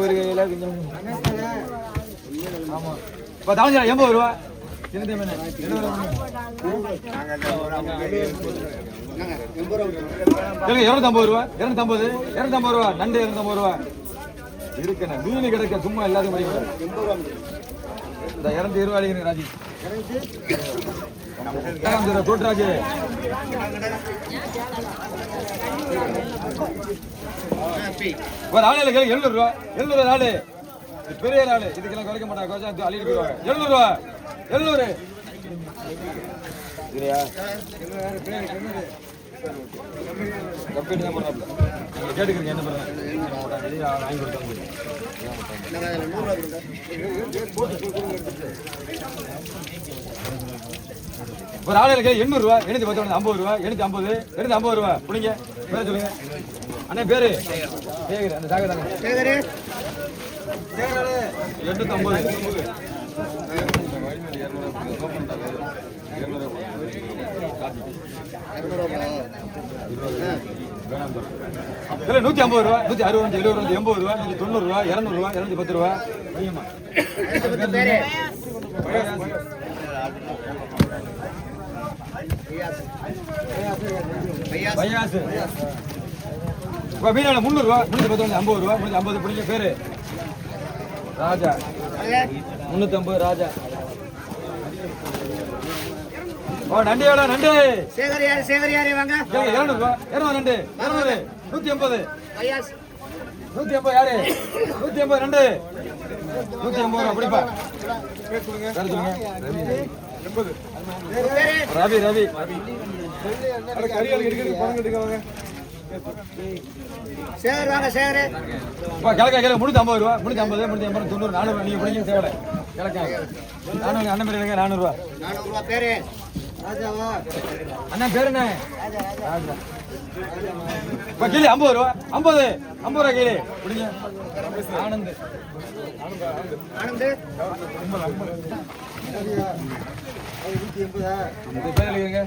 ஒரு கையில கொஞ்சம் ஆமா இப்போ தாவஞ்சா 80 ரூபா. இருநூத்தி 250 ரூபா. 250 ரூபா. நண்டு 250 ரூபா இருக்குண்ணே. மீன் கிடைக்க சும்மா எல்லாத்தையும் படிக்கிறாரு. இந்த 220 ரூபா அடிக்கணும் ராஜி. தோட்டராஜு ஒரு ஆளு 700 ரூபா. 700 ஆளு பெரிய ஆளு. இதுக்கெல்லாம் குறைக்க மாட்டாங்க. அள்ளிட்டு போயிடுவாங்க. 700 ரூபா. 700 இல்லையா? கம்பெனி தான் பண்ணாப்ல. நீங்கள் கேட்டுக்கிறீங்க என்ன பண்ணுறேன் வாங்கி கொடுத்தாங்க. ஒரு ஆளுக்கு 800 ரூபா. 850 ரூபா. 850 ரூபா. பிடிங்க பேர சொல்லுங்க. அண்ணே பேரு சேகர். அந்த சாகர் தானே சேகர். 850 150 ரூபா. 160 70 80 ரூபா. 90 ரூபா. 200 ரூபா. 210 ரூபா. பையாசு மீனான 300 ரூபா. 350 ரூபா. 350 பிடிங்க பேரு ராஜா. 350 ராஜா. நண்டு எவ்வளோ? நண்டு சேகர் யாரு வாங்க. 200 ரூபா. 200 நண்டு. 200 150 150 யாரு? 150 நண்டு 150 ரூபா. அப்படிப்பா ரவி ரவி சேகர் வாங்க. சேகர் கிழக்கா கிழக்கு 350 ரூபா. 350 350 90 400 நீங்க பிடிங்க சேவலை கிழக்கா 400. அண்ணன் பேர் 400 ரூபா. 400 ரூபா பேரு ராஜாவா? அண்ணா பேரு என்ன? ராஜா. இப்போ கிளி 50 ரூபா. 50 ரூபா கிளி பிடிங்க. ஆனந்த் ஆனந்த் சொல்லுங்க.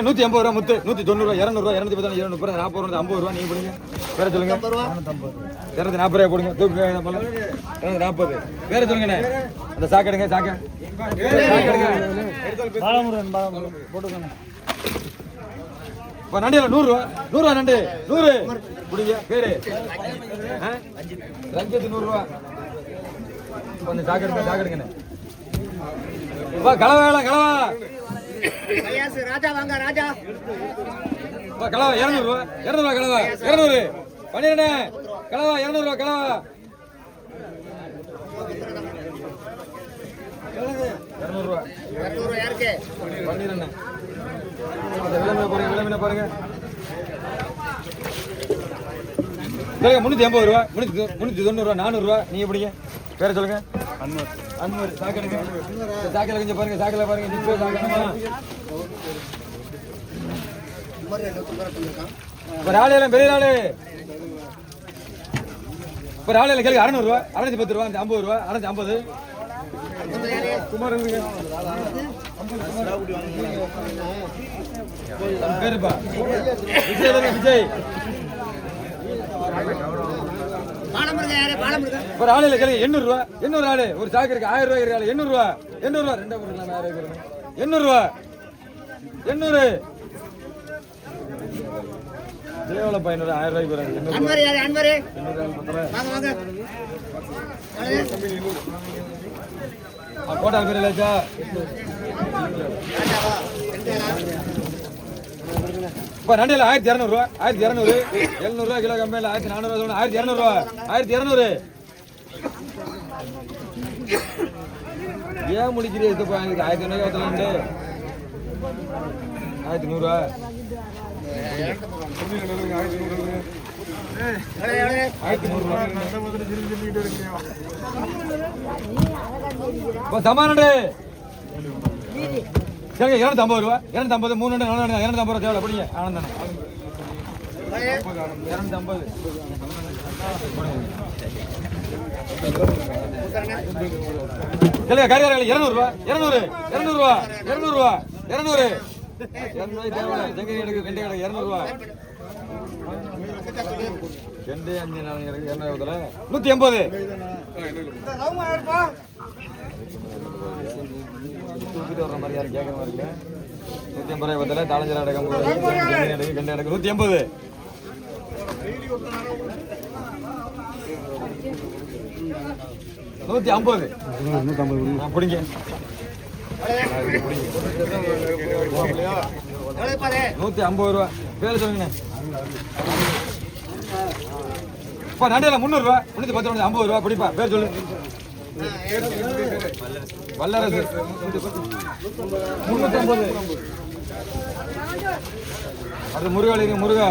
180 ரூபா முத்து. 190 ரூபா. 200 ரூபா. 210 230 40 ரூபா. 50 ரூபா. நீங்க போடுங்க பேர சொல்லுங்க. 240 ரூபா போடுங்க. 240 பேர சொல்லுங்க. அந்த சாக்கடுங்க சாக்க பாலமுருகன் போட்டுக்கோங்க. இப்போ நண்டியில் 100 ரூபா. 100 ரூபா நண்டு 100 பிடிங்க பேரு ரஞ்சித் 100 ரூபா. கொஞ்சம் சாக்கடுங்க. கலவா கலவா ராஜா வாங்க. ராஜா கலவா 200 ரூபா. 200 ரூபா கலவா. 200 பண்ணிடுண்ணே. கலவா 200 ரூபா. கலவா 200 ரூபா. 200 ரூபா யாருக்கு பண்ணிடுண்ணே. விளம்பின பாருங்க. 380 ரூபா. 390 ரூபா. 400 ரூபா. நீங்க எப்படிங்க பேர சொல்லுங்க. அன்வர் சாக்கடுங்க. சாக்கல கொஞ்சம் பாருங்க. சாக்கல பாருங்க. நிச்சய சாக்கணுமா? ஒரு ஆளு எல்லாம் பெரிய ஆளு. ஒரு ஆளு எல்லாம் கேள்வி 600 ரூபா. 610 ரூபா. 50 ரூபா. 650 குமார் பேருப்பா விஜய். ஒரு ஆளு கேள்வி 800 ரூபா. 800 ஆளு. ஒரு சாக்கு இருக்கு 1000 ரூபாய் ஆளு. 800 ரூபா. 800 ரூபா. 2 போட்டுக்கலாம். 800 ரூபா. 800 தேவல பையனோட 1000 ரூபாய்க்கு வராங்க. அன்வர் யாரு? அன்வர் வாங்க வாங்க. கோட்டா பேர் இல்லச்சா இப்போ நண்டியில் 1200 ரூபா. 1200 700 ரூபா கிலோ கம்மியில் 1400 ரூபா. 1200 ரூபா. 1200 ஏன் முடிக்கிறீங்க? இது 1200 நண்டு 1100 ரூபா. சமானண்டு சரி 250 ரூபா. 250 3 250 ரூபா தேவை. அப்படிங்க ஆனந்தானே 250 இல்லையா? கரிகாரர்கள் 200 ரூபா. 200 ரூபா. 200 ரூபா. 200 செங்கை எடுக்கு கெண்டை கிடக்கு 200 ரூபா. கெண்டை 5 4 கிடக்கு 200 180. தூக்கிட்டு வர்ற மாதிரி யாரும் கேட்கற மாதிரி இல்லை. 180 ரூபாய் பத்தல தாளஞ்சரா எடுக்க கெண்டை எடுக்க 180. 150 பிடிங்க. 150 ரூபா. பேர் சொல்லுங்க. நண்டில 300 ரூபா. 310 50 ரூபா பிடிப்பா. பேர் சொல்லு. வல்லரசு 350. அது முருகா முருகா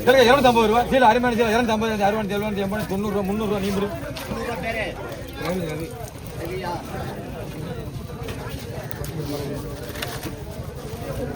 250 ரூபா. கீழே அருமையான 250 60 70 80 90 ரூபா 300 ரூபா. நீ